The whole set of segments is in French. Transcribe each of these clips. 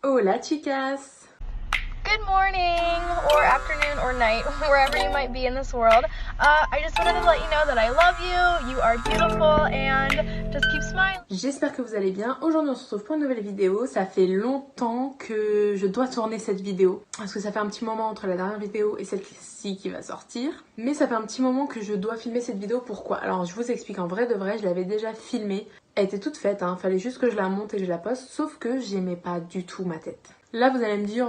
Hola chicas! Good morning, or afternoon, or night, wherever you might be in this world. I just wanted to let you know that I love you, you are beautiful, and just keep smiling. J'espère que vous allez bien. Aujourd'hui on se retrouve pour une nouvelle vidéo. Ça fait longtemps que je dois tourner cette vidéo, parce que ça fait un petit moment entre la dernière vidéo et celle-ci qui va sortir. Mais ça fait un petit moment que je dois filmer cette vidéo. Pourquoi? Alors je vous explique, en vrai de vrai, je l'avais déjà filmée. Elle était toute faite, fallait juste que je la monte et que je la poste, sauf que j'aimais pas du tout ma tête. Là vous allez me dire,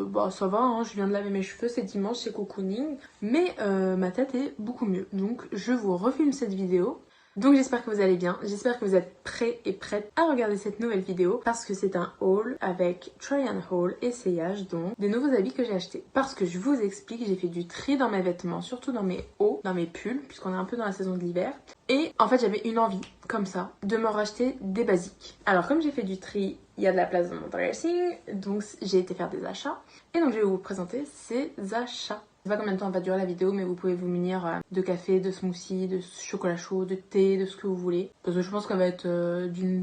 bah ça va, je viens de laver mes cheveux, c'est dimanche, c'est cocooning, mais ma tête est beaucoup mieux. Donc je vous refilme cette vidéo. Donc j'espère que vous allez bien, j'espère que vous êtes prêts et prêtes à regarder cette nouvelle vidéo parce que c'est un haul avec try and haul, essayage, donc des nouveaux habits que j'ai achetés. Parce que je vous explique, j'ai fait du tri dans mes vêtements, surtout dans mes hauts, dans mes pulls, puisqu'on est un peu dans la saison de l'hiver. Et en fait j'avais une envie, comme ça, de me racheter des basiques. Alors comme j'ai fait du tri, il y a de la place dans mon dressing, donc j'ai été faire des achats. Et donc je vais vous présenter ces achats. Je sais pas combien de temps va durer la vidéo, mais vous pouvez vous munir de café, de smoothie, de chocolat chaud, de thé, de ce que vous voulez. Parce que je pense qu'elle va être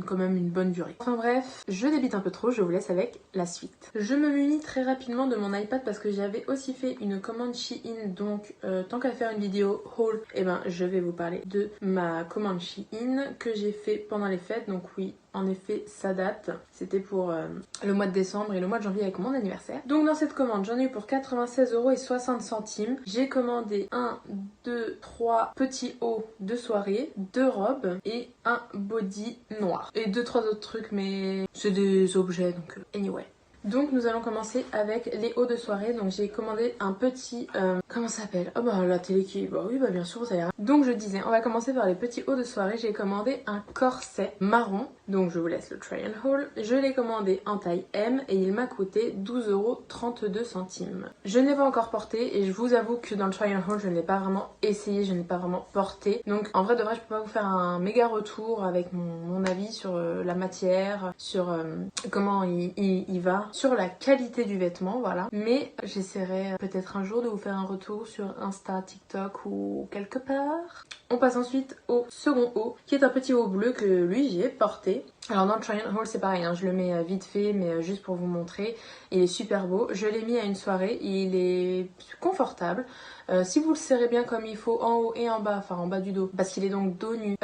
quand même une bonne durée. Enfin bref, je débite un peu trop, je vous laisse avec la suite. Je me munis très rapidement de mon iPad parce que j'avais aussi fait une commande Shein. Donc tant qu'à faire une vidéo haul, je vais vous parler de ma commande Shein que j'ai fait pendant les fêtes. Donc oui, en effet, ça date. C'était pour le mois de décembre et le mois de janvier avec mon anniversaire. Donc dans cette commande, j'en ai eu pour 96,60 €. J'ai commandé 1, 2, 3 petits hauts de soirée, 2 robes et un body noir. Et 2-3 autres trucs, mais c'est des objets, donc anyway. Donc nous allons commencer avec les hauts de soirée. Donc j'ai commandé un petit... comment ça s'appelle? Oh bah la télé qui... Bah oui, bah bien sûr, ça ira. Donc je disais, on va commencer par les petits hauts de soirée. J'ai commandé un corset marron. Donc je vous laisse le try and haul. Je l'ai commandé en taille M et il m'a coûté 12,32 €. Je ne l'ai pas encore porté et je vous avoue que dans le try and haul, je ne l'ai pas vraiment essayé, je n'ai pas vraiment porté. Donc en vrai de vrai, je peux pas vous faire un méga retour avec mon avis sur la matière, sur comment il va, sur la qualité du vêtement, voilà. Mais j'essaierai peut-être un jour de vous faire un retour sur Insta, TikTok ou quelque part. On passe ensuite au second haut, qui est un petit haut bleu que lui j'ai porté. Alors dans le try and haul c'est pareil, je le mets vite fait mais juste pour vous montrer. Il est super beau, je l'ai mis à une soirée, il est confortable. Si vous le serrez bien comme il faut en haut et en bas, enfin en bas du dos, parce qu'il est donc dos nu,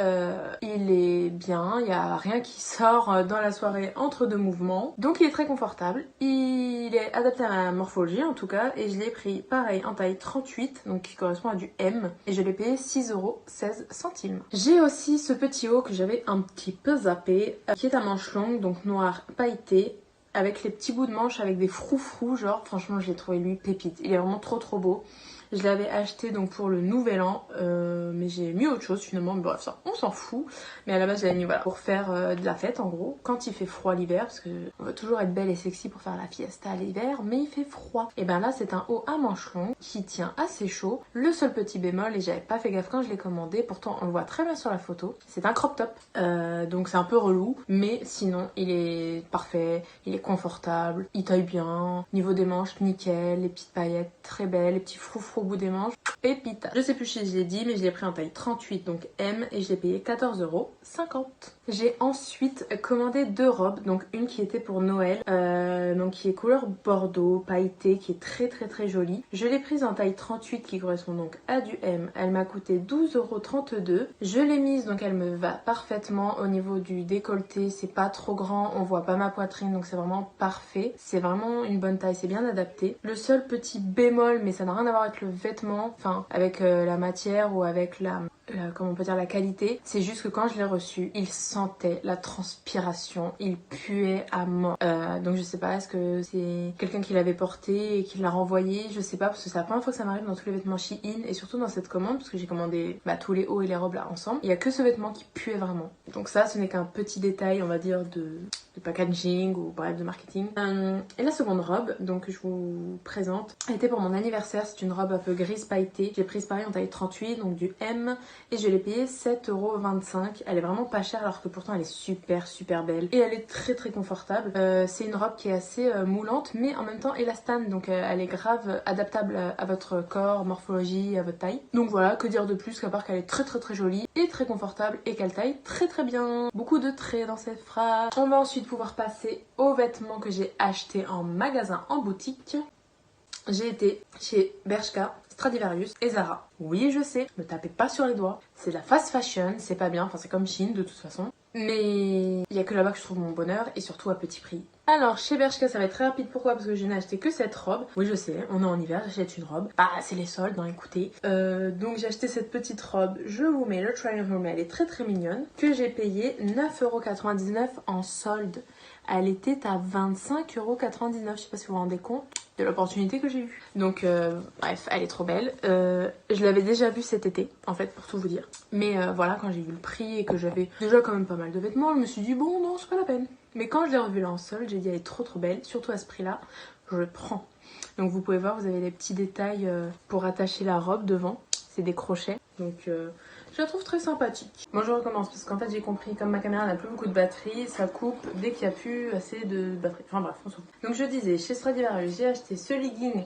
il est bien, il n'y a rien qui sort dans la soirée entre deux mouvements. Donc il est très confortable, il est adapté à ma morphologie en tout cas, et je l'ai pris pareil en taille 38, donc qui correspond à du M, et je l'ai payé 6,16 €. J'ai aussi ce petit haut que j'avais un petit peu zappé, qui est à manches longues, donc noir pailleté, avec les petits bouts de manche avec des froufrous, genre franchement je l'ai trouvé lui pépite, il est vraiment trop beau. Je l'avais acheté donc pour le nouvel an, mais j'ai mis autre chose finalement, mais bref ça on s'en fout. Mais à la base je l'avais mis voilà, pour faire de la fête en gros, quand il fait froid l'hiver, parce que on va toujours être belle et sexy pour faire la fiesta l'hiver, mais il fait froid. Et ben là c'est un haut à manches longues qui tient assez chaud. Le seul petit bémol, et j'avais pas fait gaffe quand je l'ai commandé, pourtant on le voit très bien sur la photo, c'est un crop top, donc c'est un peu relou, mais sinon il est parfait, il est confortable, il taille bien, niveau des manches nickel, les petites paillettes très belles, les petits froufrous au bout des manches, pépita. Je sais plus si je l'ai dit, mais je l'ai pris en taille 38, donc M, et je l'ai payé 14,50 €. J'ai ensuite commandé 2 robes, donc une qui était pour Noël, donc qui est couleur bordeaux, pailleté, qui est très jolie. Je l'ai prise en taille 38, qui correspond donc à du M. Elle m'a coûté 12,32 €. Je l'ai mise, donc elle me va parfaitement. Au niveau du décolleté, c'est pas trop grand, on voit pas ma poitrine, donc c'est vraiment parfait. C'est vraiment une bonne taille, c'est bien adapté. Le seul petit bémol, mais ça n'a rien à voir avec le vêtement, enfin avec la matière ou avec comment on peut dire, la qualité, c'est juste que quand je l'ai reçu, il sentait la transpiration, il puait à mort. Donc je sais pas, est-ce que c'est quelqu'un qui l'avait porté et qui l'a renvoyé, je sais pas, parce que c'est la première fois que ça m'arrive dans tous les vêtements Shein et surtout dans cette commande, parce que j'ai commandé tous les hauts et les robes là ensemble. Il y a que ce vêtement qui puait vraiment. Donc ça, ce n'est qu'un petit détail, on va dire, de packaging ou bref de marketing. Et la seconde robe, donc que je vous présente, elle était pour mon anniversaire. C'est une robe un peu grise pailletée. J'ai prise pareil en taille 38, donc du M. et je l'ai payée 7,25 €. Elle est vraiment pas chère alors que pourtant elle est super belle et elle est très confortable. C'est une robe qui est assez moulante mais en même temps élastane, donc elle est grave adaptable à votre corps, morphologie, à votre taille. Donc voilà, que dire de plus qu'à part qu'elle est très jolie et très confortable et qu'elle taille très bien. Beaucoup de traits dans cette phrase. On va ensuite pouvoir passer aux vêtements que j'ai achetés en magasin, en boutique. J'ai été chez Bershka, Stradivarius et Zara. Oui, je sais, me tapez pas sur les doigts. C'est de la fast fashion, c'est pas bien, enfin c'est comme Shein de toute façon. Mais il y a que là-bas que je trouve mon bonheur et surtout à petit prix. Alors chez Bershka ça va être très rapide, pourquoi? Parce que je n'ai acheté que cette robe. Oui je sais, on est en hiver, j'achète une robe. Bah c'est les soldes, hein, écoutez. Donc j'ai acheté cette petite robe, je vous mets le try on, mais elle est très mignonne. Que j'ai payé 9,99 € en solde. Elle était à 25,99 €, je sais pas si vous vous rendez compte de l'opportunité que j'ai eue. Donc bref, elle est trop belle. Je l'avais déjà vue cet été, en fait, pour tout vous dire. Mais voilà, quand j'ai vu le prix et que j'avais déjà quand même pas mal de vêtements, je me suis dit bon non, c'est pas la peine. Mais quand je l'ai revue là en solde, j'ai dit elle est trop belle, surtout à ce prix-là, je le prends. Donc vous pouvez voir, vous avez des petits détails pour attacher la robe devant. C'est des crochets, donc je la trouve très sympathique. Moi je recommence parce qu'en fait j'ai compris, comme ma caméra n'a plus beaucoup de batterie, ça coupe dès qu'il n'y a plus assez de batterie. Enfin bref, on s'en fout. Donc je disais, chez Stradivarius, j'ai acheté ce legging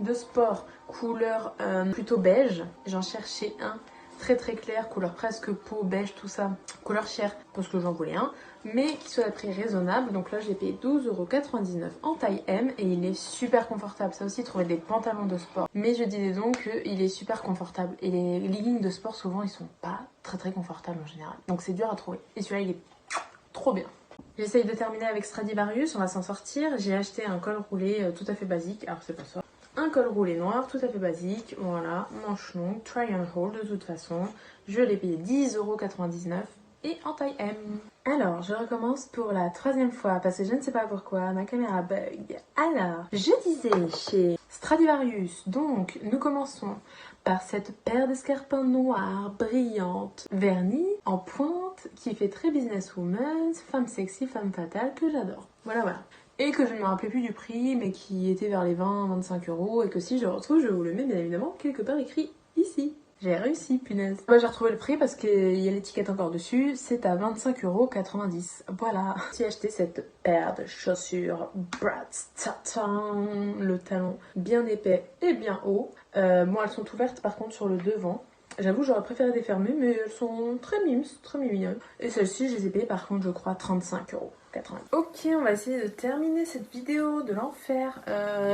de sport couleur plutôt beige. J'en cherchais un très clair, couleur presque peau, beige, tout ça. Couleur chère parce que j'en voulais un, mais qui soit à prix raisonnable. Donc là j'ai payé 12,99 € en taille M et il est super confortable. Ça aussi, trouver des pantalons de sport. Mais je disais donc qu'il est super confortable. Et les leggings de sport souvent ils sont pas très confortables en général. Donc c'est dur à trouver. Et celui-là il est trop bien. J'essaye de terminer avec Stradivarius, on va s'en sortir. J'ai acheté un col roulé tout à fait basique. Alors c'est pas ça. Un col roulé noir tout à fait basique, voilà, manche longue, try and hold de toute façon. Je l'ai payé 10,99 € et en taille M. Alors, je recommence pour la troisième fois parce que je ne sais pas pourquoi, ma caméra bug. Alors, je disais chez Stradivarius, donc nous commençons par cette paire d'escarpins noirs, brillantes, vernis, en pointe, qui fait très businesswoman, femme sexy, femme fatale, que j'adore. Voilà. Et que je ne me rappelais plus du prix, mais qui était vers les 20-25 € et que si je le retrouve, je vous le mets bien évidemment quelque part écrit ici. J'ai réussi, punaise. Bah, j'ai retrouvé le prix parce qu'il y a l'étiquette encore dessus, c'est à 25,90 €. Voilà. J'ai acheté cette paire de chaussures Bratz Satin, le talon bien épais et bien haut. Bon, elles sont ouvertes par contre sur le devant. J'avoue, j'aurais préféré les fermer, mais elles sont très mignonnes. Et celles-ci, je les ai payées par contre, je crois, 35,90 €. Ok, on va essayer de terminer cette vidéo de l'enfer.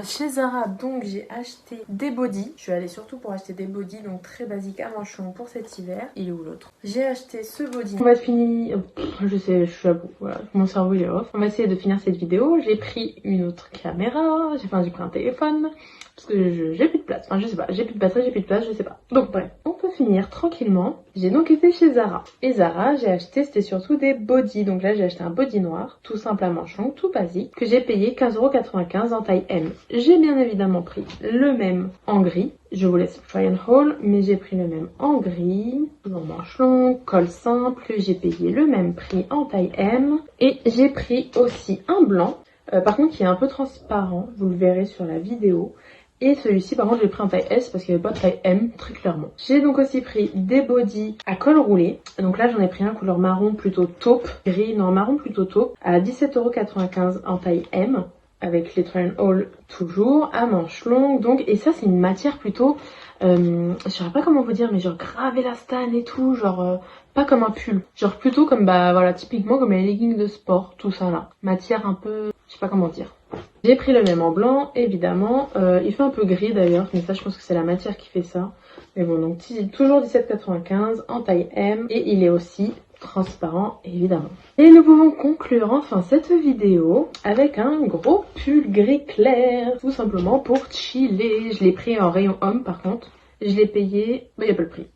Chez Zara, donc j'ai acheté des bodys. Je suis allée surtout pour acheter des bodys, donc très basiques à manches longues pour cet hiver. Il est où l'autre? J'ai acheté ce body. On va finir. Je sais, je suis à bout. Voilà, mon cerveau il est off. On va essayer de finir cette vidéo. J'ai pris une autre caméra. J'ai pris un téléphone. Parce que j'ai plus de place. Enfin, je sais pas. J'ai plus de batterie, j'ai plus de place, je sais pas. Donc bref, on peut finir tranquillement. J'ai donc été chez Zara. Et Zara, j'ai acheté, c'était surtout des bodys. Donc là, j'ai acheté un body noir, tout simple à manches longues, tout basique, que j'ai payé 15,95 € en taille M. J'ai bien évidemment pris le même en gris. Je vous laisse try and haul, mais j'ai pris le même en gris, en manches longues, col simple. J'ai payé le même prix en taille M. Et j'ai pris aussi un blanc, par contre qui est un peu transparent, vous le verrez sur la vidéo. Et celui-ci par contre je l'ai pris en taille S parce qu'il n'y avait pas de taille M très clairement. J'ai donc aussi pris des bodys à col roulé. Donc là j'en ai pris un couleur marron plutôt taupe, gris, non marron plutôt taupe, à 17,95 € en taille M. Avec les try and haul toujours, à manches longues donc. Et ça c'est une matière plutôt, je saurais pas comment vous dire, mais genre grave élastane et tout, genre pas comme un pull. Genre plutôt comme bah voilà, typiquement comme les leggings de sport, tout ça là. Matière un peu, je sais pas comment dire. J'ai pris le même en blanc, évidemment. Il fait un peu gris d'ailleurs, mais ça je pense que c'est la matière qui fait ça. Mais bon, donc toujours 17,95 € en taille M. Et il est aussi transparent, évidemment. Et nous pouvons conclure enfin cette vidéo avec un gros pull gris clair. Tout simplement pour chiller. Je l'ai pris en rayon homme par contre. Je l'ai payé... Bah, il n'y a pas le prix.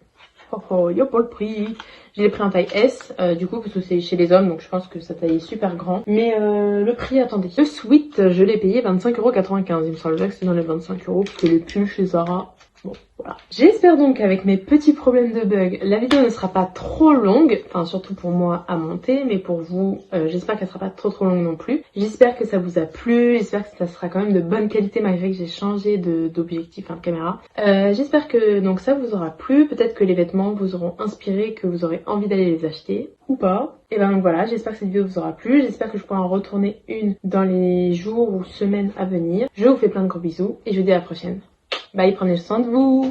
Oh, il n'y a pas le prix. Je l'ai pris en taille S, du coup, parce que c'est chez les hommes, donc je pense que sa taille est super grand. Mais le prix, attendez. Le sweat, je l'ai payé 25,95 €. Il me semble que c'est dans les 25 €, parce que les pulls chez Zara, Bon, voilà. J'espère donc qu'avec mes petits problèmes de bug, la vidéo ne sera pas trop longue, enfin surtout pour moi à monter, mais pour vous, j'espère qu'elle sera pas trop longue non plus. J'espère que ça vous a plu, j'espère que ça sera quand même de bonne qualité malgré que j'ai changé d'objectif, de caméra. J'espère que donc ça vous aura plu, peut-être que les vêtements vous auront inspiré, que vous aurez envie d'aller les acheter, ou pas. Et ben donc voilà, j'espère que cette vidéo vous aura plu, j'espère que je pourrai en retourner une dans les jours ou semaines à venir. Je vous fais plein de gros bisous et je vous dis à la prochaine. Bye, prenez soin de vous.